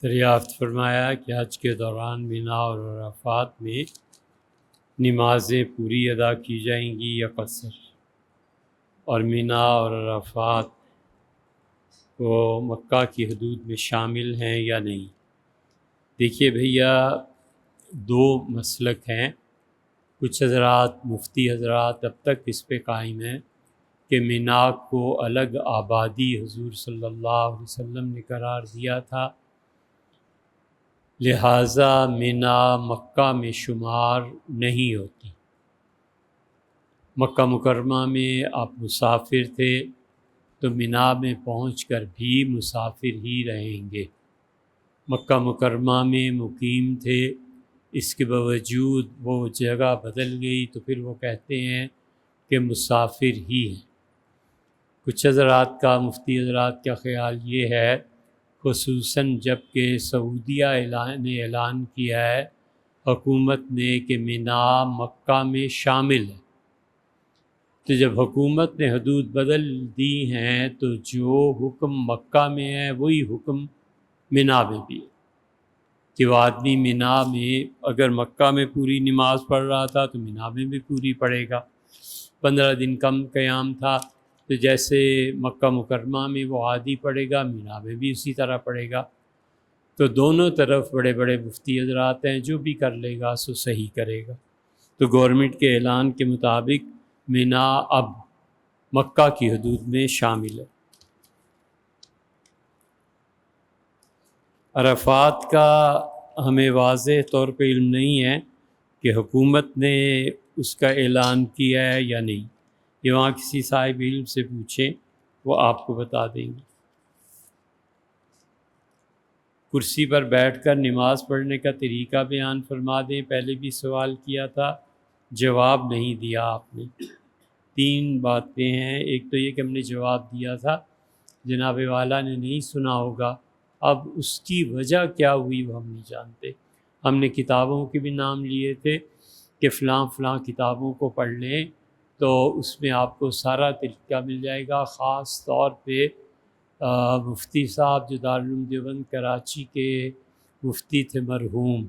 دریافت فرمایا کہ حج کے دوران مینا اور عرفات میں نمازیں پوری ادا کی جائیں گی یا قصر، اور مینا اور عرفات وہ مکہ کی حدود میں شامل ہیں یا نہیں۔ دیکھیے بھیا، دو مسلک ہیں۔ کچھ حضرات، مفتی حضرات اب تک اس پہ قائم ہیں کہ مینا کو الگ آبادی حضور صلی اللہ علیہ وسلم نے قرار دیا تھا، لہٰذا مینا مکہ میں شمار نہیں ہوتی۔ مکہ مکرمہ میں آپ مسافر تھے تو مینا میں پہنچ کر بھی مسافر ہی رہیں گے۔ مکہ مکرمہ میں مقیم تھے، اس کے باوجود وہ جگہ بدل گئی تو پھر وہ کہتے ہیں کہ مسافر ہی ہیں۔ کچھ حضرات کا، مفتی حضرات کا خیال یہ ہے، خصوصاً جب کہ سعودیہ نے اعلان کیا ہے حکومت نے کہ مینا مکہ میں شامل ہے، تو جب حکومت نے حدود بدل دی ہیں تو جو حکم مکہ میں ہے وہی حکم مینا میں بھی ہے، کہ وہ آدمی مینا میں اگر مکہ میں پوری نماز پڑھ رہا تھا تو مینا میں بھی پوری پڑھے گا۔ 15 دن کم قیام تھا تو جیسے مکہ مکرمہ میں وہ عادی پڑھے گا، مینا میں بھی اسی طرح پڑھے گا۔ تو دونوں طرف بڑے بڑے مفتی حضرات ہیں، جو بھی کر لے گا سو صحیح کرے گا۔ تو گورنمنٹ کے اعلان کے مطابق مینا اب مکہ کی حدود میں شامل ہے۔ عرفات کا ہمیں واضح طور پہ علم نہیں ہے کہ حکومت نے اس کا اعلان کیا ہے یا نہیں، یہ وہاں کسی صاحب علم سے پوچھیں، وہ آپ کو بتا دیں گے۔ کرسی پر بیٹھ کر نماز پڑھنے کا طریقہ بیان فرما دیں، پہلے بھی سوال کیا تھا، جواب نہیں دیا آپ نے۔ 3 باتیں ہیں، ایک تو یہ کہ ہم نے جواب دیا تھا، جناب والا نے نہیں سنا ہوگا، اب اس کی وجہ کیا ہوئی وہ ہم نہیں جانتے۔ ہم نے کتابوں کے بھی نام لیے تھے کہ فلاں فلاں کتابوں کو پڑھ لیں تو اس میں آپ کو سارا طریقہ مل جائے گا، خاص طور پہ مفتی صاحب جو دارالعلوم دیوبند کراچی کے مفتی تھے مرحوم،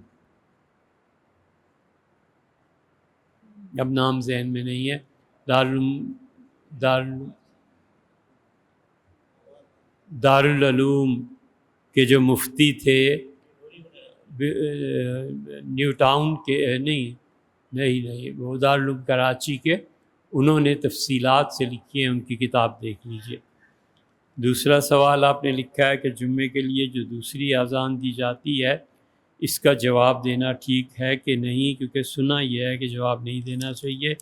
اب نام ذہن میں نہیں ہے، دارالعلوم کے جو مفتی تھے، نیو ٹاؤن کے نہیں وہ دارالعلوم کراچی کے، انہوں نے تفصیلات سے لکھی ہیں، ان کی کتاب دیکھ لیجئے۔ دوسرا سوال آپ نے لکھا ہے کہ جمعے کے لیے جو دوسری اذان دی جاتی ہے اس کا جواب دینا ٹھیک ہے کہ نہیں، کیونکہ سنا یہ ہے کہ جواب نہیں دینا چاہیے۔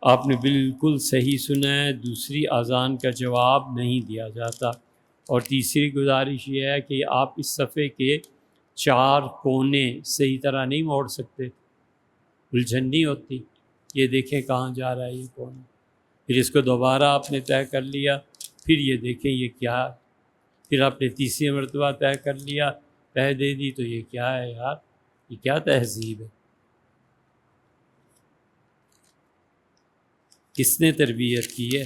آپ نے بالکل صحیح سنا ہے، دوسری اذان کا جواب نہیں دیا جاتا۔ اور تیسری گزارش یہ ہے کہ آپ اس صفحے کے 4 کونے صحیح طرح نہیں موڑ سکتے، الجھن نہیں ہوتی، یہ دیکھیں کہاں جا رہا ہے یہ کونا، پھر اس کو دوبارہ آپ نے طے کر لیا، پھر یہ دیکھیں یہ کیا ہے، پھر آپ نے تیسری مرتبہ طے کر لیا، طے دے دی، تو یہ کیا ہے یار، یہ کیا تہذیب ہے، کس نے تربیت کی ہے؟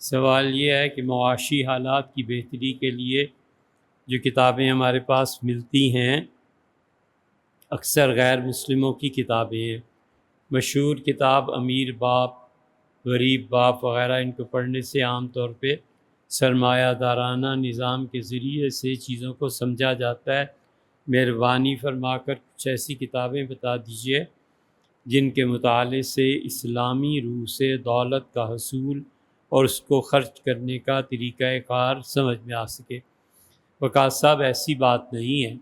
سوال یہ ہے کہ معاشی حالات کی بہتری کے لیے جو کتابیں ہمارے پاس ملتی ہیں اکثر غیر مسلموں کی کتابیں ہیں۔ مشہور کتاب امیر باپ، غریب باپ وغیرہ، ان کو پڑھنے سے عام طور پہ سرمایہ دارانہ نظام کے ذریعے سے چیزوں کو سمجھا جاتا ہے۔ مہربانی فرما کر کچھ ایسی کتابیں بتا دیجیے جن کے مطالعے سے اسلامی روح سے دولت کا حصول اور اس کو خرچ کرنے کا طریقہ کار سمجھ میں آ سکے۔ وقاص صاحب ایسی بات نہیں ہے،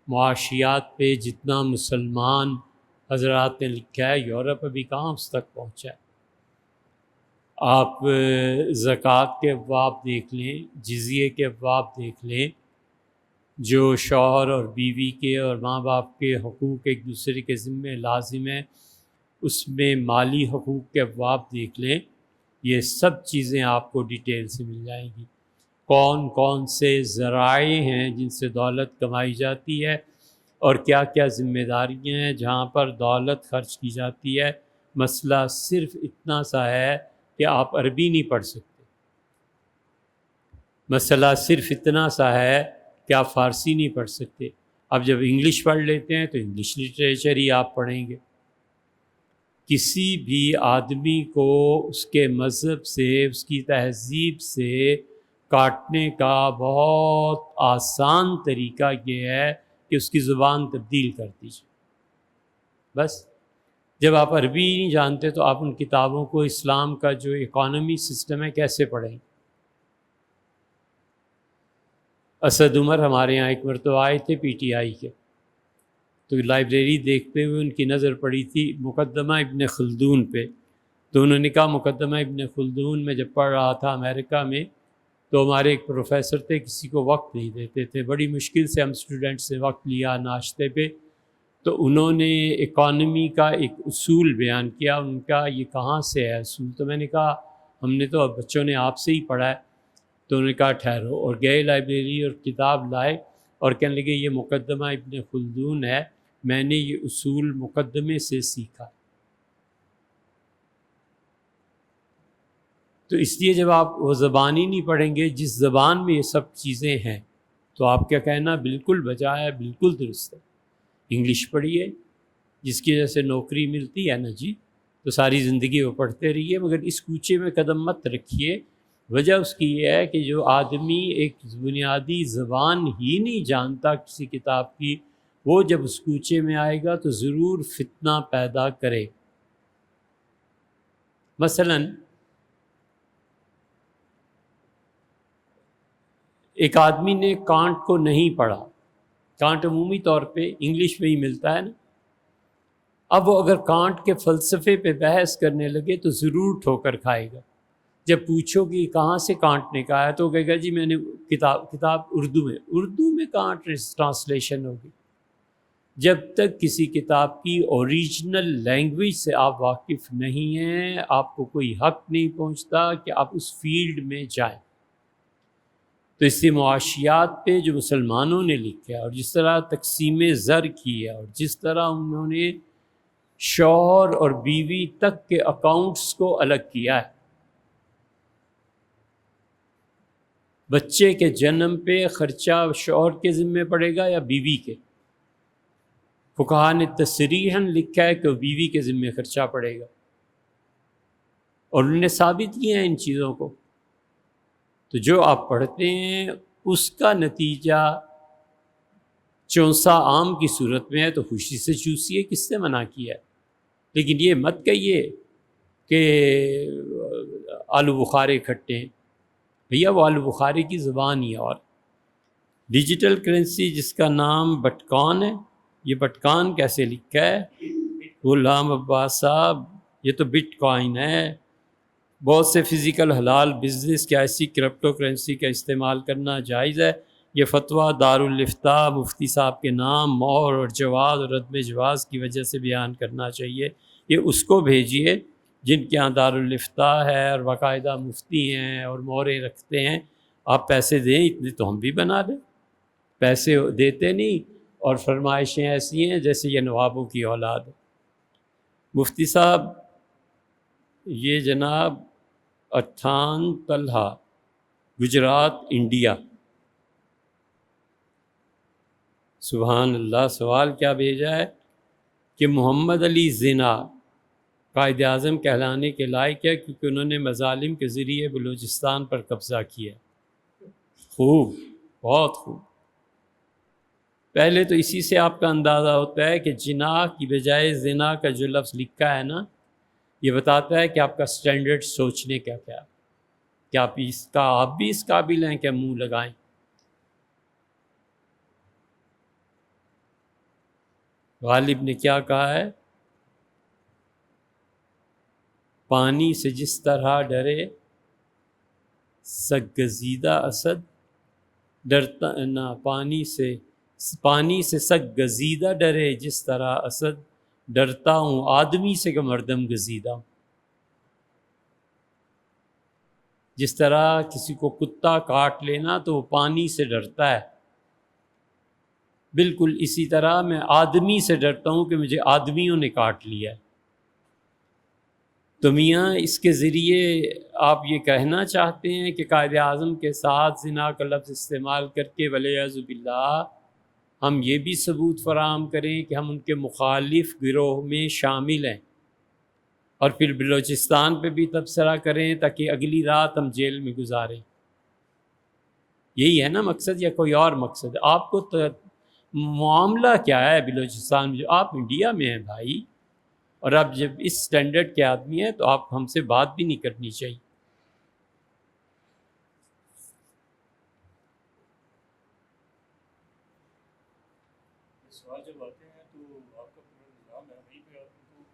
معاشیات پہ جتنا مسلمان حضرات نے لکھا ہے یورپ ابھی کہاں اس تک پہنچا ہے۔ آپ زکوٰۃ کے ابواب دیکھ لیں، جزیے کے ابواب دیکھ لیں، جو شوہر اور بیوی کے اور ماں باپ کے حقوق ایک دوسرے کے ذمے لازم ہیں، اس میں مالی حقوق کے ابواب دیکھ لیں، یہ سب چیزیں آپ کو ڈیٹیل سے مل جائیں گی۔ کون کون سے ذرائع ہیں جن سے دولت کمائی جاتی ہے، اور کیا کیا ذمہ داریاں ہیں جہاں پر دولت خرچ کی جاتی ہے۔ مسئلہ صرف اتنا سا ہے کہ آپ عربی نہیں پڑھ سکتے، مسئلہ صرف اتنا سا ہے کہ آپ فارسی نہیں پڑھ سکتے۔ اب جب انگلش پڑھ لیتے ہیں تو انگلش لٹریچر ہی آپ پڑھیں گے۔ کسی بھی آدمی کو اس کے مذہب سے، اس کی تہذیب سے کاٹنے کا بہت آسان طریقہ یہ ہے کہ اس کی زبان تبدیل کر دیجیے۔ بس جب آپ عربی نہیں جانتے تو آپ ان کتابوں کو اسلام کا جو اکانومی سسٹم ہے کیسے پڑھیں؟ اسد عمر ہمارے یہاں ایک مرتبہ آئے تھے پی ٹی آئی کے، تو لائبریری دیکھتے ہوئے ان کی نظر پڑی تھی مقدمہ ابن خلدون پہ، تو انہوں نے کہا مقدمہ ابن خلدون میں جب پڑھ رہا تھا امریکہ میں، تو ہمارے ایک پروفیسر تھے، کسی کو وقت نہیں دیتے تھے، بڑی مشکل سے ہم اسٹوڈنٹ سے وقت لیا ناشتے پہ، تو انہوں نے اکانومی کا ایک اصول بیان کیا۔ ان کا یہ کہاں سے ہے اصول؟ تو میں نے کہا ہم نے تو اب بچوں نے آپ سے ہی پڑھا ہے۔ تو انہوں نے کہا ٹھہرو، اور گئے لائبریری اور کتاب لائے اور کہنے لگے یہ مقدمہ ابن خلدون ہے، میں نے یہ اصول مقدمے سے سیکھا۔ تو اس لیے جب آپ وہ زبان ہی نہیں پڑھیں گے جس زبان میں یہ سب چیزیں ہیں، تو آپ کیا کہنا بالکل بجا ہے، بالکل درست ہے۔ انگلش پڑھیے، جس کی وجہ سے نوکری ملتی ہے نا جی، تو ساری زندگی وہ پڑھتے رہیے، مگر اس کوچے میں قدم مت رکھیے۔ وجہ اس کی یہ ہے کہ جو آدمی ایک بنیادی زبان ہی نہیں جانتا کسی کتاب کی، وہ جب اس کوچے میں آئے گا تو ضرور فتنہ پیدا کرے۔ مثلاً ایک آدمی نے کانٹ کو نہیں پڑھا، کانٹ عمومی طور پہ انگلش میں ہی ملتا ہے نا، اب وہ اگر کانٹ کے فلسفے پہ بحث کرنے لگے تو ضرور ٹھوکر کھائے گا۔ جب پوچھو کہ کہاں سے کانٹ نے کہا ہے تو کہے گا جی میں نے کتاب اردو میں کانٹ ٹرانسلیشن ہوگی۔ جب تک کسی کتاب کی اوریجنل لینگویج سے آپ واقف نہیں ہیں، آپ کو کوئی حق نہیں پہنچتا کہ آپ اس فیلڈ میں جائیں۔ تو اس سے معاشیات پہ جو مسلمانوں نے لکھا اور جس طرح تقسیم زر کی ہے، اور جس طرح انہوں نے شوہر اور بیوی تک کے اکاؤنٹس کو الگ کیا ہے، بچے کے جنم پہ خرچہ شوہر کے ذمہ پڑے گا یا بیوی کے؟ فقہاء نے تصریحاً لکھا ہے کہ بیوی کے ذمہ خرچہ پڑے گا، اور انہوں نے ثابت کیا ہے ان چیزوں کو۔ تو جو آپ پڑھتے ہیں اس کا نتیجہ چونسا آم کی صورت میں ہے تو خوشی سے چوسیے، کس سے منع کیا ہے؟ لیکن یہ مت کہیے کہ آلو بخارے کھٹے ہیں، بھیا وہ آلو بخارے کی زبان ہی اور ڈیجیٹل کرنسی جس کا نام بٹکان ہے، یہ بٹکان کیسے لکھا ہے؟ غلام عباس صاحب، یہ تو بٹ کوائن ہے۔ بہت سے فزیکل حلال بزنس کیا ایسی کرپٹو کرنسی کا استعمال کرنا جائز ہے؟ یہ فتویٰ دارالافتاء مفتی صاحب کے نام، مہر اور جواز اور عدم جواز کی وجہ سے بیان کرنا چاہیے۔ یہ اس کو بھیجیے جن کے یہاں دارالافتاء ہے اور باقاعدہ مفتی ہیں اور مہریں رکھتے ہیں۔ آپ پیسے دیں اتنے تو ہم بھی بنا دیں، پیسے دیتے نہیں، اور فرمائشیں ایسی ہیں جیسے یہ نوابوں کی اولاد ہے۔ مفتی صاحب یہ جناب اٹھان طلحہ، گجرات، انڈیا۔ سبحان اللہ، سوال کیا بھیجا ہے کہ محمد علی زنا قائد اعظم کہلانے کے لائق ہے کیونکہ انہوں نے مظالم کے ذریعے بلوچستان پر قبضہ کیا۔ خوب، بہت خوب۔ پہلے تو اسی سے آپ کا اندازہ ہوتا ہے کہ جناح کی بجائے زنا کا جو لفظ لکھا ہے نا، یہ بتاتا ہے کہ آپ کا سٹینڈرڈ سوچنے کا کیا، کہ آپ بھی اس قابل ہیں کہ منہ لگائیں۔ غالب نے کیا کہا ہے پانی سے جس طرح ڈرے سگزیدہ اسد، ڈرتا نہ پانی سے سگزیدہ ڈرے جس طرح اسد، ڈرتا ہوں آدمی سے کہ مردم گزیدہ ہوں۔ جس طرح کسی کو کتا کاٹ لینا تو وہ پانی سے ڈرتا ہے، بالکل اسی طرح میں آدمی سے ڈرتا ہوں کہ مجھے آدمیوں نے کاٹ لیا ہے۔ تو میاں اس کے ذریعے آپ یہ کہنا چاہتے ہیں کہ قائد اعظم کے ساتھ زنا کا لفظ استعمال کر کے والعیاذ باللہ ہم یہ بھی ثبوت فراہم کریں کہ ہم ان کے مخالف گروہ میں شامل ہیں، اور پھر بلوچستان پہ بھی تبصرہ کریں تاکہ اگلی رات ہم جیل میں گزاریں؟ یہی ہے نا مقصد، یا کوئی اور مقصد؟ آپ کو معاملہ کیا ہے بلوچستان میں؟ جو آپ انڈیا میں ہیں بھائی، اور آپ جب اس سٹینڈرڈ کے آدمی ہیں تو آپ ہم سے بات بھی نہیں کرنی چاہیے۔ سوال جب آتے ہیں تو آپ کا پورا نظام ہے وہیں پہ آپ کو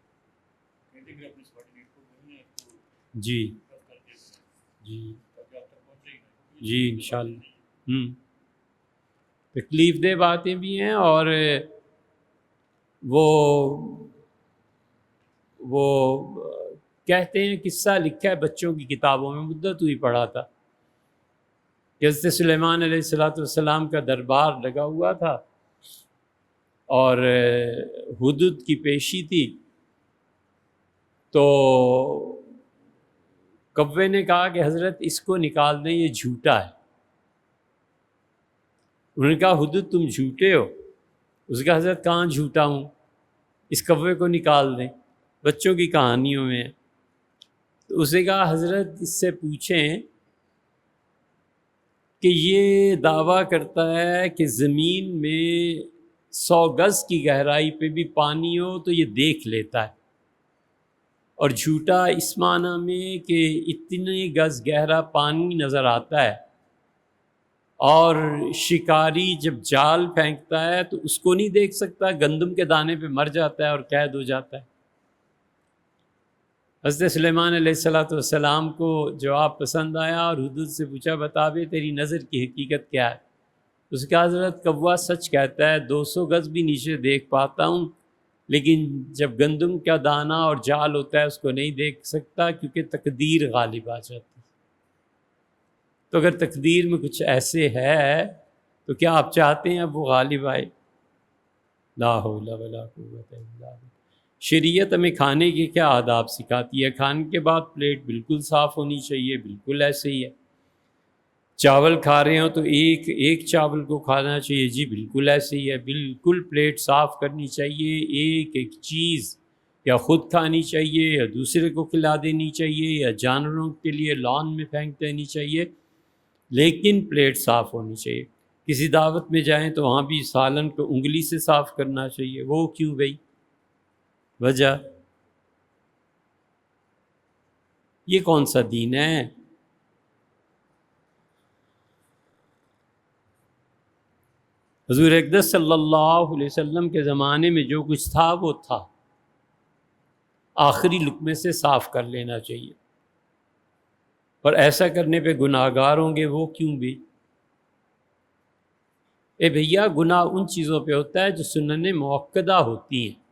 کہتے کہ اپنے سرٹیفکیٹ کو وہیں آپ کو جی کر دیتے ہیں جی تاکہ آپ تک پہنچے ہی نہ، جی انشاءاللہ۔ تکلیف دہ باتیں بھی ہیں، اور وہ کہتے ہیں قصہ لکھا ہے بچوں کی کتابوں میں، مدت ہوئی پڑھا تھا کہ حضرت سلیمان علیہ السلام کا دربار لگا ہوا تھا اور حدود کی پیشی تھی، تو کوے نے کہا کہ حضرت اس کو نکال دیں، یہ جھوٹا ہے۔ انہوں نے کہا حدود تم جھوٹے ہو؟ اس کا حضرت کہاں جھوٹا ہوں، اس کوے کو نکال دیں، بچوں کی کہانیوں میں۔ تو اسے کہا حضرت اس سے پوچھیں کہ یہ دعویٰ کرتا ہے کہ زمین میں 100 گز کی گہرائی پہ بھی پانی ہو تو یہ دیکھ لیتا ہے، اور جھوٹا اس معنی میں کہ اتنے گز گہرا پانی نظر آتا ہے، اور شکاری جب جال پھینکتا ہے تو اس کو نہیں دیکھ سکتا، گندم کے دانے پہ مر جاتا ہے اور قید ہو جاتا ہے۔ حضرت سلیمان علیہ السلام کو جواب پسند آیا اور حدود سے پوچھا بتا بے تیری نظر کی حقیقت کیا ہے؟ اس کا حضرت کوا سچ کہتا ہے، 200 گز بھی نیچے دیکھ پاتا ہوں، لیکن جب گندم کا دانہ اور جال ہوتا ہے اس کو نہیں دیکھ سکتا، کیونکہ تقدیر غالب آ جاتی ہے۔ تو اگر تقدیر میں کچھ ایسے ہے تو کیا آپ چاہتے ہیں اب وہ غالب آئے؟ لا حول ولا قوت الا باللہ۔ شریعت ہمیں کھانے کے کیا آداب سکھاتی ہے؟ کھانے کے بعد پلیٹ بالکل صاف ہونی چاہیے، بالکل ایسے ہی ہے۔ چاول کھا رہے ہوں تو ایک چاول کو کھانا چاہیے، جی بالکل ایسے ہی ہے، بالکل پلیٹ صاف کرنی چاہیے، ایک چیز یا خود کھانی چاہیے یا دوسرے کو کھلا دینی چاہیے یا جانوروں کے لیے لان میں پھینک دینی چاہیے، لیکن پلیٹ صاف ہونی چاہیے۔ کسی دعوت میں جائیں تو وہاں بھی سالن کو انگلی سے صاف کرنا چاہیے، وہ کیوں بھائی؟ وجہ یہ کون سا دین ہے؟ حضور اقدس صلی اللہ علیہ وسلم کے زمانے میں جو کچھ تھا وہ تھا، آخری لقمے سے صاف کر لینا چاہیے، اور ایسا کرنے پہ گناہ گار ہوں گے، وہ کیوں بھی؟ اے بھیا گناہ ان چیزوں پہ ہوتا ہے جو سنن مؤکدہ ہوتی ہیں،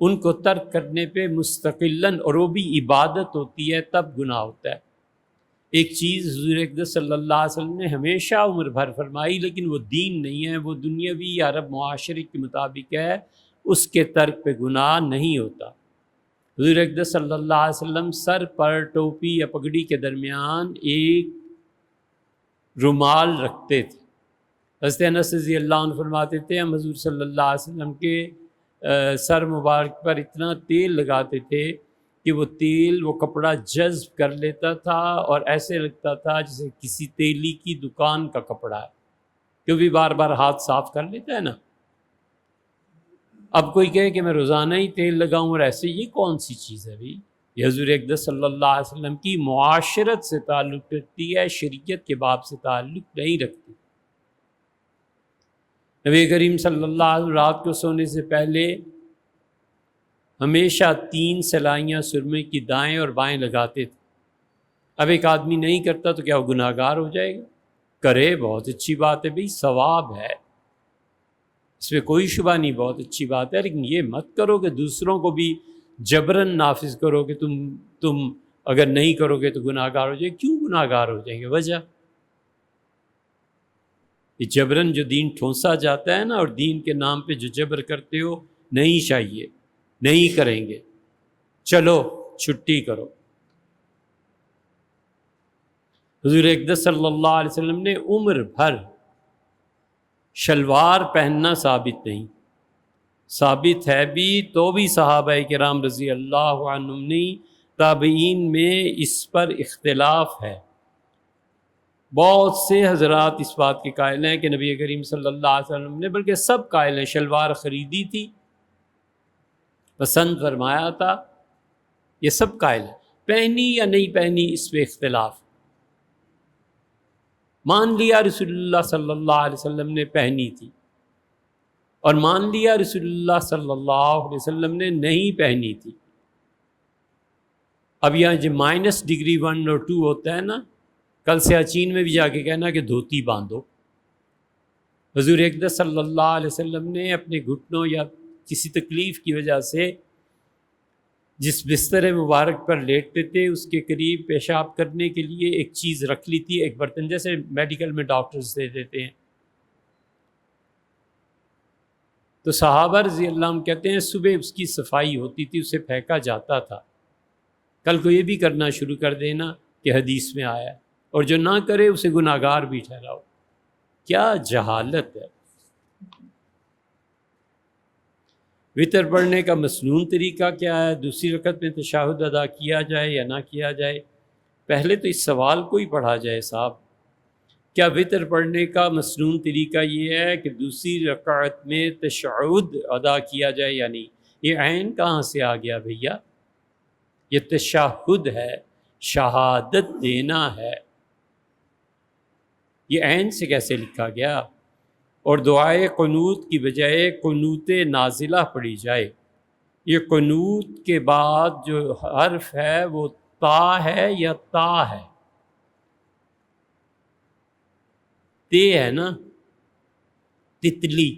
ان کو ترک کرنے پہ مستقلاً، اور وہ بھی عبادت ہوتی ہے، تب گناہ ہوتا ہے۔ ایک چیز حضور اقدس صلی اللہ علیہ وسلم نے ہمیشہ عمر بھر فرمائی، لیکن وہ دین نہیں ہے، وہ دنیاوی یا عرب معاشرے کے مطابق ہے، اس کے ترک پہ گناہ نہیں ہوتا۔ حضور اقدس صلی اللہ علیہ وسلم سر پر ٹوپی یا پگڑی کے درمیان ایک رومال رکھتے تھے۔ حضرت انس رضی اللہ عنہ فرماتے تھے ہم حضور صلی اللہ علیہ وسلم کے سر مبارک پر اتنا تیل لگاتے تھے کہ وہ تیل وہ کپڑا جذب کر لیتا تھا، اور ایسے لگتا تھا جیسے کسی تیلی کی دکان کا کپڑا ہے، کیوں بھی بار بار ہاتھ صاف کر لیتا ہے نا۔ اب کوئی کہے کہ میں روزانہ ہی تیل لگاؤں اور ایسے، یہ کون سی چیز ہے بھائی؟ یہ حضور اقدس صلی اللہ علیہ وسلم کی معاشرت سے تعلق رکھتی ہے، شریعت کے باب سے تعلق نہیں رکھتی۔ نبی کریم صلی اللہ علیہ وسلم رات کو سونے سے پہلے ہمیشہ 3 سلائیاں سرمے کی دائیں اور بائیں لگاتے تھے۔ اب ایک آدمی نہیں کرتا تو کیا وہ گناہ گار ہو جائے گا؟ کرے، بہت اچھی بات ہے بھئی، ثواب ہے، اس میں کوئی شبہ نہیں، بہت اچھی بات ہے، لیکن یہ مت کرو کہ دوسروں کو بھی جبراً نافذ کرو کہ تم اگر نہیں کرو گے تو گناہ گار ہو جائے۔ کیوں گناہ گار ہو جائیں گے؟ وجہ یہ جبراً جو دین ٹھونسا جاتا ہے نا، اور دین کے نام پہ جو جبر کرتے ہو، نہیں چاہیے، نہیں کریں گے، چلو چھٹی کرو۔ حضور اقدس صلی اللہ علیہ وسلم نے عمر بھر شلوار پہننا ثابت نہیں، ثابت ہے بھی تو بھی صحابہ کرام رضی اللہ عنہم نے، تابعین میں اس پر اختلاف ہے۔ بہت سے حضرات اس بات کے قائل ہیں کہ نبی کریم صلی اللہ علیہ وسلم نے، بلکہ سب قائل ہیں، شلوار خریدی تھی، پسند فرمایا تھا، یہ سب قائل ہیں۔ پہنی یا نہیں پہنی اس پہ اختلاف، مان لیا رسول اللہ صلی اللہ علیہ وسلم نے پہنی تھی، اور مان لیا رسول اللہ صلی اللہ علیہ وسلم نے نہیں پہنی تھی۔ اب یہاں جو -1 اور 2 ہوتا ہے نا، کل سیاچین میں بھی جا کے کہنا کہ دھوتی باندھو۔ حضور اقدس صلی اللہ علیہ وسلم نے اپنے گھٹنوں یا کسی تکلیف کی وجہ سے جس بستر مبارک پر لیٹتے تھے اس کے قریب پیشاب کرنے کے لیے ایک چیز رکھ لی تھی، ایک برتن، جیسے میڈیکل میں ڈاکٹرز دے دیتے ہیں۔ تو صحابہ رضی اللہ عنہ کہتے ہیں صبح اس کی صفائی ہوتی تھی، اسے پھینکا جاتا تھا۔ کل کو یہ بھی کرنا شروع کر دینا کہ حدیث میں آیا ہے، اور جو نہ کرے اسے گناہ گار بھی ٹھہراؤ۔ کیا جہالت ہے! وطر پڑھنے کا مسنون طریقہ کیا ہے؟ دوسری رکعت میں تشہد ادا کیا جائے یا نہ کیا جائے؟ پہلے تو اس سوال کو ہی پڑھا جائے صاحب، کیا وطر پڑھنے کا مسنون طریقہ یہ ہے کہ دوسری رکعت میں تشہد ادا کیا جائے یا نہیں؟ یہ عین کہاں سے آ گیا بھیا؟ یہ تشہد ہے، شہادت دینا ہے، یہ عین سے کیسے لکھا گیا؟ اور دعائے قنوت کی بجائے قنوت نازلہ پڑھی جائے۔ یہ قنوت کے بعد جو حرف ہے وہ تا ہے یا تا ہے؟ تے ہے نا، تتلی،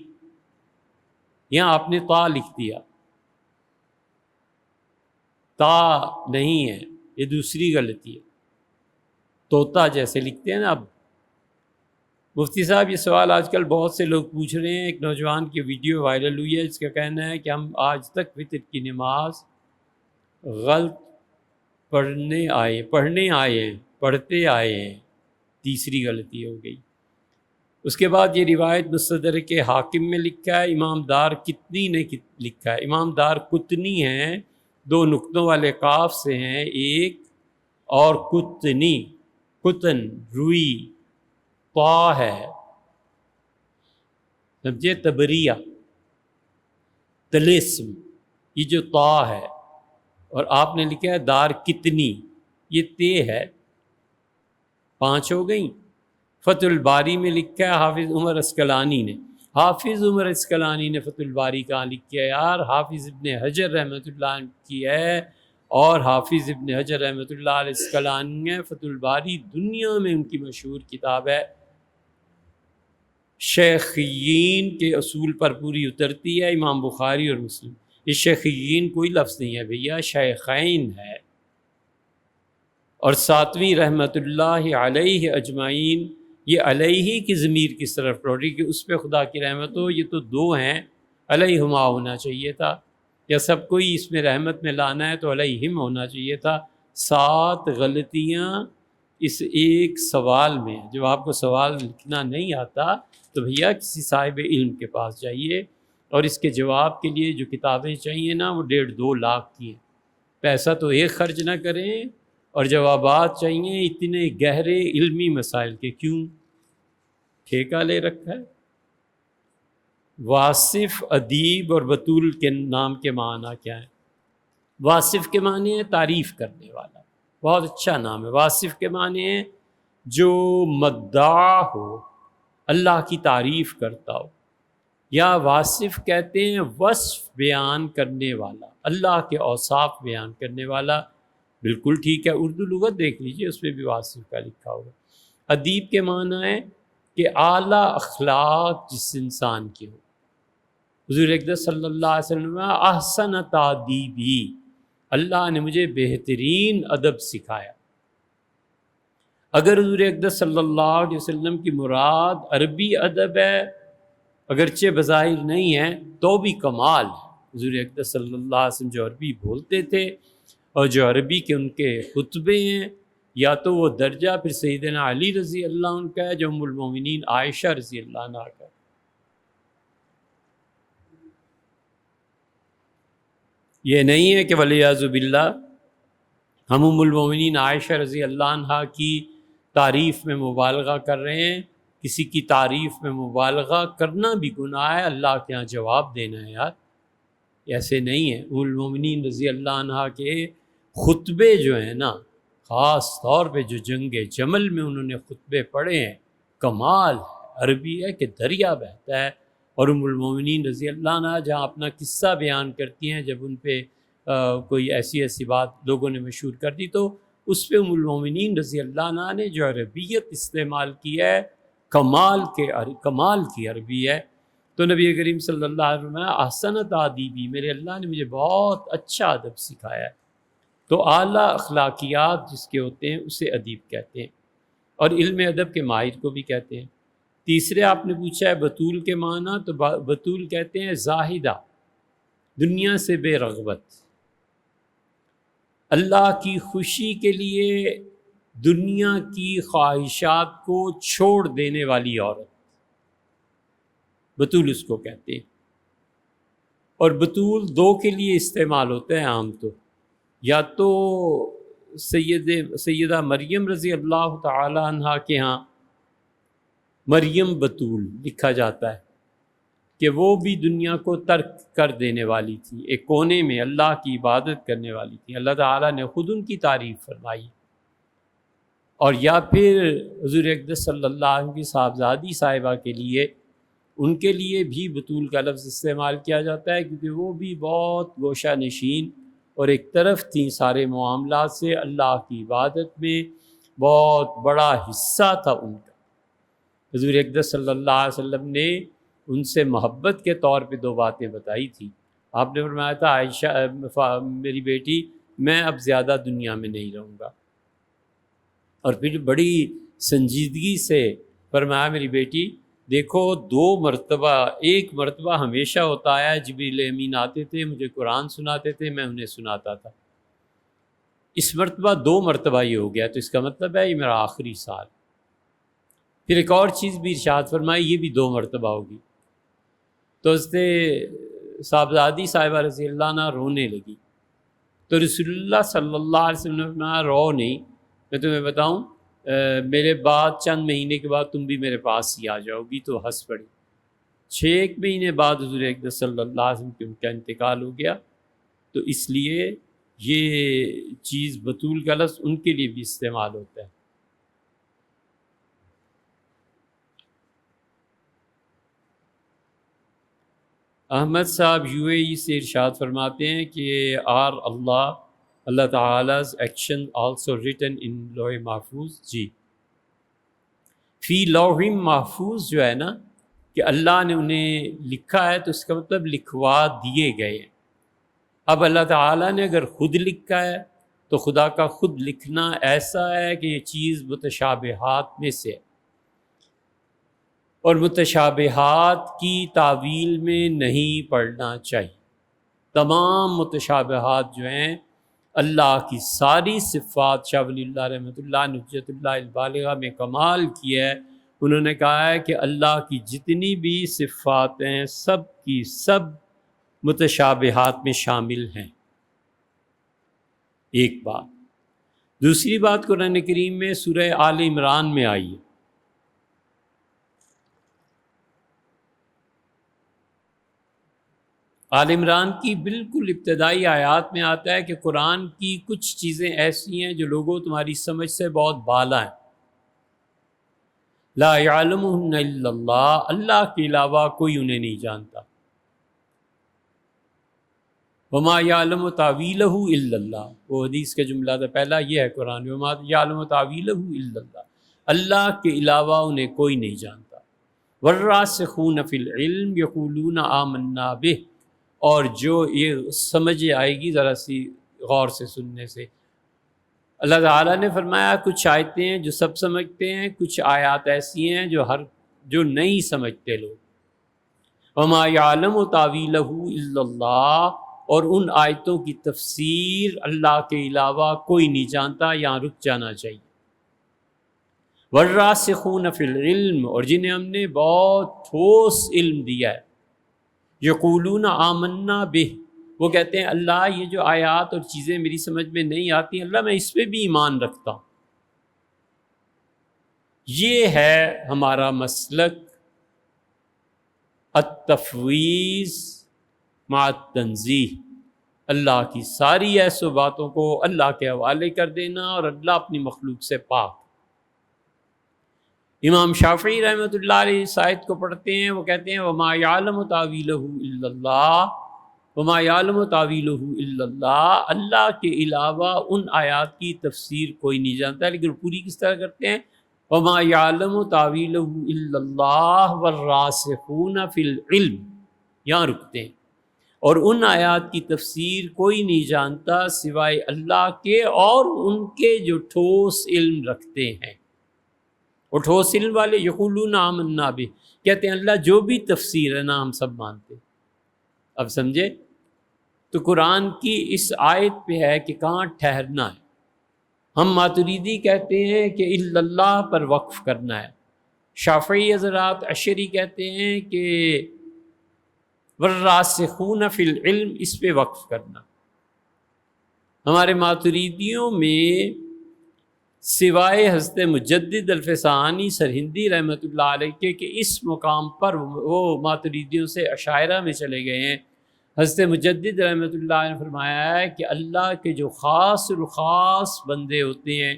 یہاں آپ نے تا لکھ دیا، تا نہیں ہے، یہ دوسری غلطی ہے، طوطا جیسے لکھتے ہیں نا۔ اب مفتی صاحب یہ سوال آج کل بہت سے لوگ پوچھ رہے ہیں، ایک نوجوان کی ویڈیو وائرل ہوئی ہے، اس کا کہنا ہے کہ ہم آج تک وطر کی نماز غلط پڑھتے آئے ہیں، تیسری غلطی ہو گئی۔ اس کے بعد یہ روایت مستدرک حاکم میں لکھا ہے، امام دار کتنی نے لکھا ہے، امام دار کتنی ہیں، 2 نقطوں والے قاف سے ہیں ایک، اور کتنی، کتن روئی طا ہے، سمجھے، تبریہ طلسم، یہ جو طا ہے، اور آپ نے لکھا ہے دار کتنی، یہ تے ہے، 5 ہو گئیں۔ فتح الباری میں لکھا ہے حافظ عمر عسقلانی نے، حافظ عمر عسقلانی نے فتح الباری کہاں لکھا ہے یار؟ حافظ ابن حجر رحمۃ اللہ علیہ کی ہے، اور حافظ ابن حجر رحمۃ اللہ علیہ عسقلانی ہے، فتح الباری دنیا میں ان کی مشہور کتاب ہے، شیخین کے اصول پر پوری اترتی ہے، امام بخاری اور مسلم۔ یہ شیخین کوئی لفظ نہیں ہے بھیا، شیخین ہے۔ اور 7ویں رحمۃ اللہ علیہ اجمعین، یہ علیہ کی ضمیر کس طرف لوٹی کہ اس پہ خدا کی رحمت ہو؟ یہ تو 2 ہیں، علیہما ہونا چاہیے تھا، یا سب کوئی اس میں رحمت میں لانا ہے تو علیہم ہونا چاہیے تھا۔ 7 غلطیاں اس ایک سوال میں۔ جب آپ کو سوال لکھنا نہیں آتا تو بھیا کسی صاحب علم کے پاس جائیے، اور اس کے جواب کے لیے جو کتابیں چاہیے نا وہ 1.5-2 لاکھ کی ہیں، پیسہ تو ایک خرچ نہ کریں، اور جوابات چاہیے اتنے گہرے علمی مسائل کے، کیوں ٹھیکہ لے رکھا ہے؟ واصف، ادیب اور بطول کے نام کے معنی کیا ہیں؟ واصف کے معنی ہے تعریف کرنے والا، بہت اچھا نام ہے۔ واصف کے معنی ہے جو مداح ہو، اللہ کی تعریف کرتا ہو۔ یا واصف کہتے ہیں وصف بیان کرنے والا، اللہ کے اوصاف بیان کرنے والا، بالکل ٹھیک ہے، اردو لغت دیکھ لیجئے اس میں بھی واصف کا لکھا ہوگا۔ ادیب کے معنی ہے کہ اعلیٰ اخلاق جس انسان کی ہو۔ حضور اقدس صلی اللہ علیہ وسلم احسن تادیبی، اللہ نے مجھے بہترین ادب سکھایا۔ اگر حضور اقدس صلی اللہ علیہ وسلم کی مراد عربی ادب ہے، اگرچہ بظاہر نہیں ہے تو بھی کمال ہے۔ حضور اقدس صلی اللہ علیہ وسلم جو عربی بولتے تھے اور جو عربی کے ان کے خطبے ہیں، یا تو وہ درجہ پھر سیدنا علی رضی اللہ عنہ کا ہے، جو ام المومنین عائشہ رضی اللہ عنہ کا ہے۔ یہ نہیں ہے کہ ولیعذ باللہ ہم ام المومنین عائشہ رضی اللہ عنہ کی تعریف میں مبالغہ کر رہے ہیں۔ کسی کی تعریف میں مبالغہ کرنا بھی گناہ ہے، اللہ کے ہاں جواب دینا ہے یار، ایسے نہیں ہے۔ ام المومنین رضی اللہ عنہ کے خطبے جو ہیں نا، خاص طور پہ جو جنگ جمل میں انہوں نے خطبے پڑھے ہیں، کمال ہے، عربی ہے کہ دریا بہتا ہے۔ اور ام المومنین رضی اللہ عنہ جہاں اپنا قصہ بیان کرتی ہیں، جب ان پہ کوئی ایسی بات لوگوں نے مشہور کر دی تو اس پہ ام المومنین رضی اللہ عنہ نے جو عربیت استعمال کی ہے، کمال کی عربی ہے۔ تو نبی کریم صلی اللہ علیہ وسلم احسن تادیبی، میرے اللہ نے مجھے بہت اچھا ادب سکھایا ہے۔ تو اعلیٰ اخلاقیات جس کے ہوتے ہیں اسے ادیب کہتے ہیں، اور علم ادب کے ماہر کو بھی کہتے ہیں۔ تیسرے آپ نے پوچھا ہے بطول کے معنی، تو بطول کہتے ہیں زاہدہ، دنیا سے بے رغبت، اللہ کی خوشی کے لیے دنیا کی خواہشات کو چھوڑ دینے والی عورت، بطول اس کو کہتے ہیں۔ اور بطول دو کے لیے استعمال ہوتا ہے عام طور، یا تو سیدہ مریم رضی اللہ تعالی عنہا کے ہاں مریم بطول لکھا جاتا ہے کہ وہ بھی دنیا کو ترک کر دینے والی تھی، ایک کونے میں اللہ کی عبادت کرنے والی تھی، اللہ تعالیٰ نے خود ان کی تعریف فرمائی۔ اور یا پھر حضور اقدس صلی اللہ علیہ وسلم کی صاحبزادی صاحبہ کے لیے، ان کے لیے بھی بطول کا لفظ استعمال کیا جاتا ہے، کیونکہ وہ بھی بہت گوشہ نشین اور ایک طرف تھیں سارے معاملات سے، اللہ کی عبادت میں بہت بڑا حصہ تھا ان کا۔ حضور اقدس صلی اللہ علیہ وسلم نے ان سے محبت کے طور پہ دو باتیں بتائی تھی۔ آپ نے فرمایا تھا عائشہ میری بیٹی، میں اب زیادہ دنیا میں نہیں رہوں گا، اور پھر بڑی سنجیدگی سے فرمایا میری بیٹی دیکھو، دو مرتبہ، ایک مرتبہ ہمیشہ ہوتا ہے، جبریل امین آتے تھے، مجھے قرآن سناتے تھے، میں انہیں سناتا تھا، اس مرتبہ دو مرتبہ یہ ہو گیا، تو اس کا مطلب ہے یہ میرا آخری سال۔ پھر ایک اور چیز بھی ارشاد فرمائی، یہ بھی دو مرتبہ ہوگی۔ تو حضرت صاحبزادی صاحبہ رضی اللہ عنہ رونے لگی، تو رسول اللہ صلی اللہ علیہ وسلم نے فرمایا رو نہیں، میں تمہیں بتاؤں میرے بعد چند مہینے کے بعد تم بھی میرے پاس ہی آ جاؤ گی۔ تو ہنس پڑی۔ 6 مہینے بعد حضور اقدس صلی اللہ علیہ وسلم کا انتقال ہو گیا، تو اس لیے یہ چیز بطول کا لفظ ان کے لیے بھی استعمال ہوتا ہے۔ احمد صاحب UAE سے ارشاد فرماتے ہیں کہ آر اللہ تعالیٰ's action also written in لوح محفوظ؟ جی، فی لوح محفوظ جو ہے نا کہ اللہ نے انہیں لکھا ہے، تو اس کا مطلب لکھوا دیے گئے ہیں۔ اب اللہ تعالیٰ نے اگر خود لکھا ہے تو خدا کا خود لکھنا ایسا ہے کہ یہ چیز متشابہات میں سے ہے، اور متشابہات کی تعویل میں نہیں پڑھنا چاہیے۔ تمام متشابہات جو ہیں اللہ کی ساری صفات، شاہ ولی اللہ رحمۃ اللہ نے حجت اللہ البالغہ میں کمال کیا ہے، انہوں نے کہا ہے کہ اللہ کی جتنی بھی صفات ہیں سب کی سب متشابہات میں شامل ہیں۔ ایک بات۔ دوسری بات قرآن کریم میں سورہ آل عمران میں آئی ہے۔ آل عمران کی بالکل ابتدائی آیات میں آتا ہے کہ قرآن کی کچھ چیزیں ایسی ہیں جو لوگوں تمہاری سمجھ سے بہت بالا ہیں، لا یعلمہن الا اللہ، اللہ کے علاوہ کوئی انہیں نہیں جانتا. وما یعلم تاویلہ الا اللہ، وہ حدیث کا جملہ تھا پہلا، یہ ہے قرآن میں، وما یعلم تاویلہ الا اللہ، اللہ کے علاوہ انہیں کوئی نہیں جانتا. والراسخون فی العلم یقولون آمنا بہ، اور جو یہ سمجھ آئے گی ذرا سی غور سے سننے سے، اللہ تعالیٰ نے فرمایا کچھ آیتیں ہیں جو سب سمجھتے ہیں، کچھ آیات ایسی ہیں جو نہیں سمجھتے لوگ. وما یعلم تاویلہ الا اللہ، اور ان آیتوں کی تفسیر اللہ کے علاوہ کوئی نہیں جانتا، یہاں رک جانا چاہیے. والراسخون فی العلم، اور جنہیں ہم نے بہت ٹھوس علم دیا ہے، یقولون آمنا بہ، وہ کہتے ہیں اللہ یہ جو آیات اور چیزیں میری سمجھ میں نہیں آتی، اللہ میں اس پہ بھی ایمان رکھتا ہوں. یہ ہے ہمارا مسلک التفویض مع التنزیہ، اللہ کی ساری ایسو باتوں کو اللہ کے حوالے کر دینا اور اللہ اپنی مخلوق سے پاک. امام شافعی رحمۃ اللہ علیہ اس آیت کو پڑھتے ہیں، وہ کہتے ہیں وما یعلم تاویلہ الا اللہ، وما یعلم تاویلہ الا اللہ، اللہ کے علاوہ ان آیات کی تفسیر کوئی نہیں جانتا. لیکن پوری کس طرح کرتے ہیں، وما یعلم تاویلہ الا اللہ والراسخون فی العلم، یہاں رکتے ہیں. اور ان آیات کی تفسیر کوئی نہیں جانتا سوائے اللہ کے اور ان کے جو ٹھوس علم رکھتے ہیں. اور ٹھوس علم والے یقولون آمنا بہ، کہتے ہیں اللہ جو بھی تفسیر ہے نا ہم سب مانتے. اب سمجھے؟ تو قرآن کی اس آیت پہ ہے کہ کہاں ٹھہرنا ہے. ہم ماتریدی کہتے ہیں کہ الا اللہ پر وقف کرنا ہے، شافعی حضرات اشعری کہتے ہیں کہ والراسخون فی العلم اس پہ وقف کرنا. ہمارے ماتریدیوں میں سوائے حضرت مجدد الفسانی سرہندی رحمۃ اللہ علیہ کے کہ اس مقام پر وہ ماتریدیوں سے اشاعرہ میں چلے گئے ہیں، حضرت مجدد رحمۃ اللہ نے فرمایا ہے کہ اللہ کے جو خاص اور خاص بندے ہوتے ہیں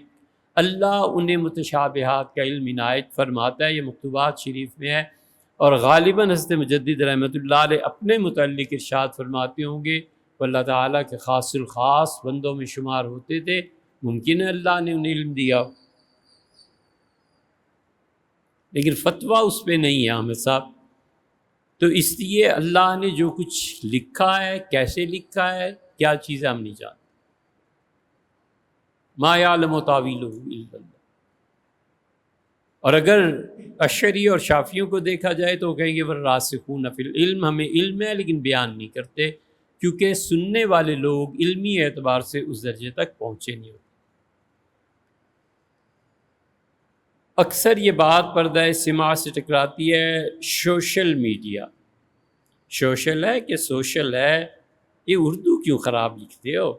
اللہ انہیں متشابہات کا علم عنایت فرماتا ہے. یہ مکتوبات شریف میں ہے، اور غالباً حضرت مجدد رحمۃ اللہ علیہ اپنے متعلق ارشاد فرماتے ہوں گے وہ اللہ تعالیٰ کے خاص الخاص بندوں میں شمار ہوتے تھے. ممکن ہے اللہ نے انہیں علم دیا ہو، لیکن فتویٰ اس پہ نہیں ہے حامد صاحب. تو اس لیے اللہ نے جو کچھ لکھا ہے، کیسے لکھا ہے، کیا چیزیں ہم نہیں جانتے. ما یعلم تاویلہ الا اللہ. اور اگر اشعری اور شافیوں کو دیکھا جائے تو وہ کہیں گے والراسخون فی العلم، ہمیں علم ہے لیکن بیان نہیں کرتے، کیونکہ سننے والے لوگ علمی اعتبار سے اس درجے تک پہنچے نہیں ہوتے. اکثر یہ بات پردہ سماع سے ٹکراتی ہے. سوشل میڈیا، سوشل ہے کہ سوشل ہے، یہ اردو کیوں خراب لکھتے ہو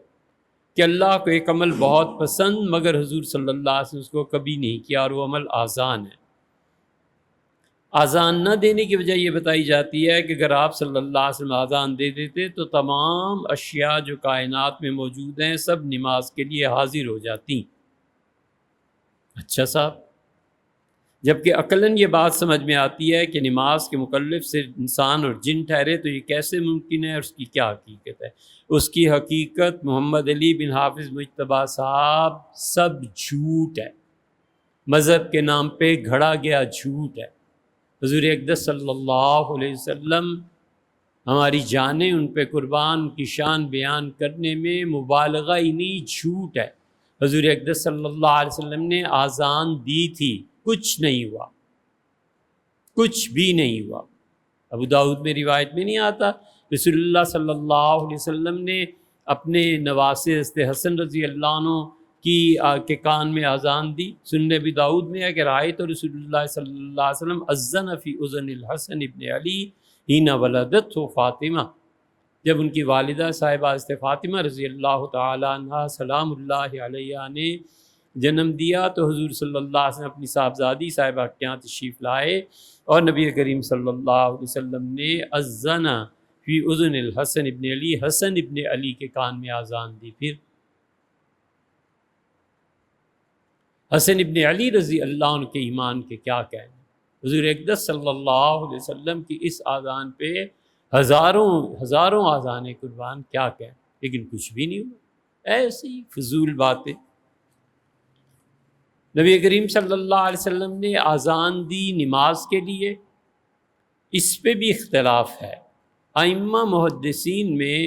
کہ اللہ کو ایک عمل بہت پسند مگر حضور صلی اللہ علیہ وسلم اس کو کبھی نہیں کیا، اور وہ عمل آذان ہے. آذان نہ دینے کی وجہ یہ بتائی جاتی ہے کہ اگر آپ صلی اللہ علیہ وسلم آذان دے دیتے تو تمام اشیاء جو کائنات میں موجود ہیں سب نماز کے لیے حاضر ہو جاتی. اچھا صاحب، جبکہ عقلاً یہ بات سمجھ میں آتی ہے کہ نماز کے مکلف سے انسان اور جن ٹھہرے تو یہ کیسے ممکن ہے، اور اس کی کیا حقیقت ہے. اس کی حقیقت محمد علی بن حافظ مجتبیٰ صاحب سب جھوٹ ہے، مذہب کے نام پہ گھڑا گیا جھوٹ ہے. حضور اقدس صلی اللہ علیہ وسلم ہماری جانیں ان پہ قربان، کی شان بیان کرنے میں مبالغہ ہی نہیں، جھوٹ ہے. حضور اقدس صلی اللہ علیہ وسلم نے آذان دی تھی، کچھ نہیں ہوا، کچھ بھی نہیں ہوا. ابو داؤد میں روایت میں نہیں آتا رسول اللہ صلی اللہ علیہ وسلم نے اپنے نواسے حضرت حسن رضی اللہ عنہ کے کان میں اذان دی. سنن ابی داؤد میں ہے کہ رأیت رسول اللہ صلی اللہ علیہ وسلم اذن فی اذن الحسن ابن علی حین ولدتہ فاطمہ، جب ان کی والدہ صاحبہ حضرت فاطمہ رضی اللہ تعالی عنہا سلام اللہ علیہ نے جنم دیا تو حضور صلی اللہ علیہ وسلم اپنی صاحبزادی صاحبہ کے یہاں تشریف لائے اور نبی کریم صلی اللہ علیہ وسلم نے اذن فی اذن الحسن ابن علی، حسن ابن علی کے کان میں اذان دی. پھر حسن ابن علی رضی اللہ عنہ کے ایمان کے کیا کہنے، حضور اقدس صلی اللہ علیہ وسلم کی اس آذان پہ ہزاروں آذان قربان کیا کہیں، لیکن کچھ بھی نہیں ہوا، ایسی فضول باتیں۔ نبی کریم صلی اللہ علیہ وسلم نے آذان دی نماز کے لیے، اس پہ بھی اختلاف ہے۔ ائمہ محدثین میں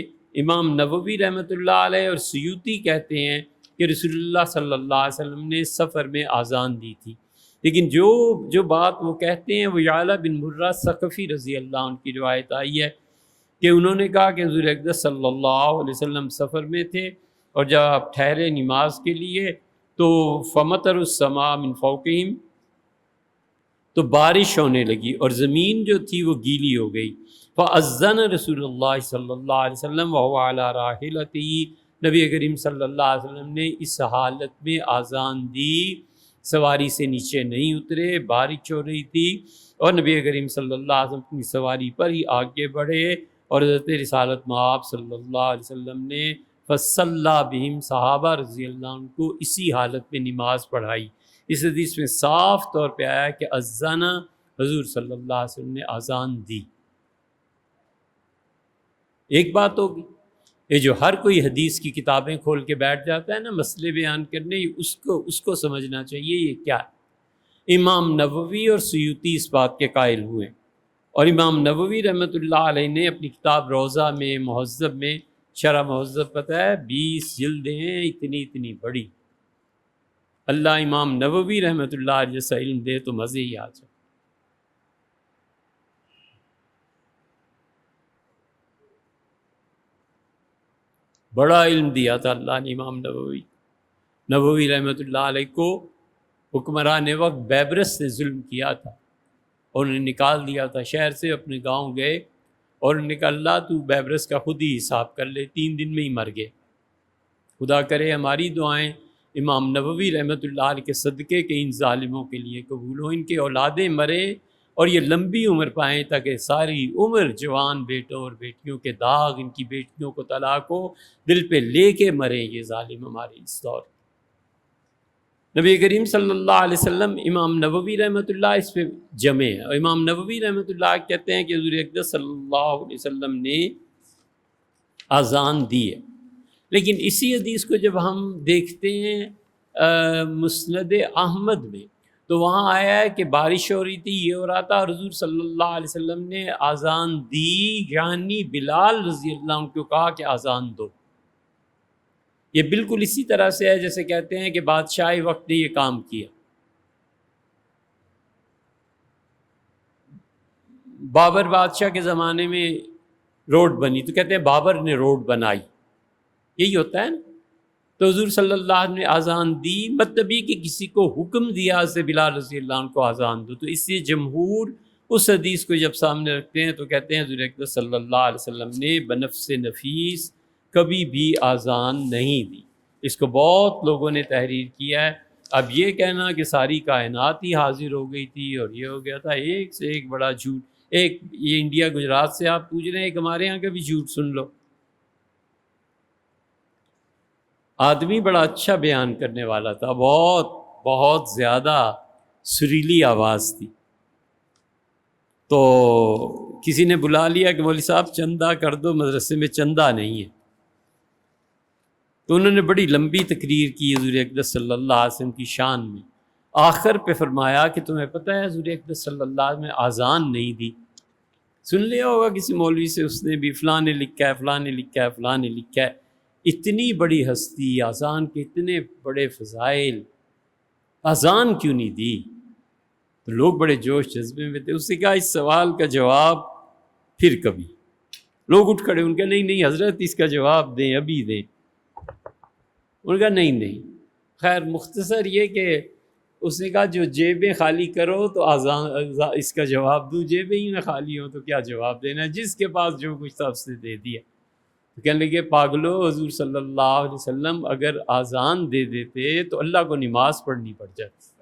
امام نووی رحمۃ اللہ علیہ اور سیوطی کہتے ہیں کہ رسول اللہ صلی اللہ علیہ وسلم نے سفر میں آذان دی تھی، لیکن جو بات وہ کہتے ہیں وہ یعلا بن مرہ ثقفی رضی اللہ عنہ کی روایت آئی ہے کہ انہوں نے کہا کہ حضور اقدس صلی اللہ علیہ وسلم سفر میں تھے، اور جب آپ ٹھہرے نماز کے لیے تو فمطر السماء من فوقہم، تو بارش ہونے لگی اور زمین جو تھی وہ گیلی ہو گئی۔ فأذن رسول اللہ صلی اللہ علیہ وسلم وهو علی راحلتہ، نبی کریم صلی اللہ علیہ وسلم نے اس حالت میں آذان دی، سواری سے نیچے نہیں اترے، بارش ہو رہی تھی، اور نبی کریم صلی اللہ علیہ وسلم اپنی سواری پر ہی آگے بڑھے، اور حضرت رسالت مآب صلی اللہ علیہ وسلم نے فصلی بہم، صحابہ رضی اللہ عنہ کو اسی حالت میں نماز پڑھائی۔ اس حدیث میں صاف طور پہ آیا کہ اذن، حضور صلی اللہ علیہ وسلم نے آذان دی۔ ایک بات ہوگی، یہ جو ہر کوئی حدیث کی کتابیں کھول کے بیٹھ جاتا ہے نا مسئلے بیان کرنے، اس کو سمجھنا چاہیے یہ کیا ہے۔ امام نووی اور سیوطی اس بات کے قائل ہوئے، اور امام نووی رحمۃ اللہ علیہ نے اپنی کتاب روضہ میں مہذب میں، شرح مہذب پتہ ہے 20 جلدیں ہیں، اتنی بڑی۔ اللہ امام نووی رحمۃ اللہ علیہ جیسا علم دے تو مزے ہی آ جائے۔ بڑا علم دیا تھا اللہ نے امام نووی رحمۃ اللہ علیہ کو۔ حکمران وقت بیبرس نے ظلم کیا تھا اور انہیں نکال دیا تھا شہر سے، اپنے گاؤں گئے اور انہوں نے کہا اللہ تو بیبرس کا خود ہی حساب کر لے، 3 دن میں ہی مر گئے۔ خدا کرے ہماری دعائیں امام نووی رحمۃ اللہ علیہ کے صدقے کے ان ظالموں کے لیے قبول ہوں، ان کے اولادیں مریں اور یہ لمبی عمر پائیں، تاکہ ساری عمر جوان بیٹوں اور بیٹیوں کے داغ، ان کی بیٹیوں کو طلاق ہو، دل پہ لے کے مریں یہ ظالم ہمارے اس دور۔ نبی کریم صلی اللہ علیہ وسلم، امام نووی رحمۃ اللہ اس پہ جمع ہے، اور امام نووی رحمۃ اللہ کہتے ہیں کہ حضور اقدس صلی اللہ علیہ وسلم نے اذان دی ہے۔ لیکن اسی حدیث کو جب ہم دیکھتے ہیں مسند احمد میں، تو وہاں آیا ہے کہ بارش ہو رہی تھی، یہ ہو رہا تھا، اور حضور صلی اللہ علیہ وسلم نے اذان دی، یعنی بلال رضی اللہ عنہ کو کہا کہ اذان دو۔ یہ بالکل اسی طرح سے ہے جیسے کہتے ہیں کہ بادشاہ وقت نے یہ کام کیا۔ بابر بادشاہ کے زمانے میں روڈ بنی تو کہتے ہیں بابر نے روڈ بنائی، یہی ہوتا ہے نا۔ تو حضور صلی اللہ علیہ وسلم نے اذان دی، مطلب یہ کہ کسی کو حکم دیا سے بلال رضی اللہ عنہ کو اذان دو۔ تو اس سے جمہور اس حدیث کو جب سامنے رکھتے ہیں تو کہتے ہیں حضور اقدس صلی اللہ علیہ وسلم نے بنفس نفیس کبھی بھی اذان نہیں دی۔ اس کو بہت لوگوں نے تحریر کیا ہے۔ اب یہ کہنا کہ ساری کائنات ہی حاضر ہو گئی تھی اور یہ ہو گیا تھا، ایک سے ایک بڑا جھوٹ۔ ایک یہ انڈیا گجرات سے آپ پوچھ رہے ہیں، ایک ہمارے یہاں کا بھی جھوٹ سن لو۔ آدمی بڑا اچھا بیان کرنے والا تھا، بہت زیادہ سریلی آواز تھی، تو کسی نے بلا لیا کہ مولوی صاحب چندہ کر دو، مدرسے میں چندہ نہیں ہے۔ تو انہوں نے بڑی لمبی تقریر کی حضور اقدس صلی اللہ علیہ وسلم کی شان میں، آخر پہ فرمایا کہ تمہیں پتہ ہے حضور اقدس صلی اللہ علیہ وسلم نے اذان نہیں دی۔ سن لیا ہوگا کسی مولوی سے، اس نے بھی فلاں نے لکھا ہے، فلاں نے لکھا ہے، فلاں نے لکھا ہے۔ اتنی بڑی ہستی، اذان کے اتنے بڑے فضائل، اذان کیوں نہیں دی؟ تو لوگ بڑے جوش جذبے میں تھے۔ اس نے کہا اس سوال کا جواب پھر کبھی۔ لوگ اٹھ کھڑے، ان کا نہیں حضرت اس کا جواب دیں، ابھی دیں۔ ان کا نہیں۔ خیر مختصر یہ کہ اس نے کہا جو جیبیں خالی کرو تو اذان اس کا جواب دوں، جیبیں ہی نہ خالی ہوں تو کیا جواب دینا، جس کے پاس جو کچھ تھا اس نے دے دیا۔ تو کہنے لگے پاگلو، حضور صلی اللہ علیہ وسلم اگر اذان دے دیتے تو اللہ کو نماز پڑھنی پڑ جاتی۔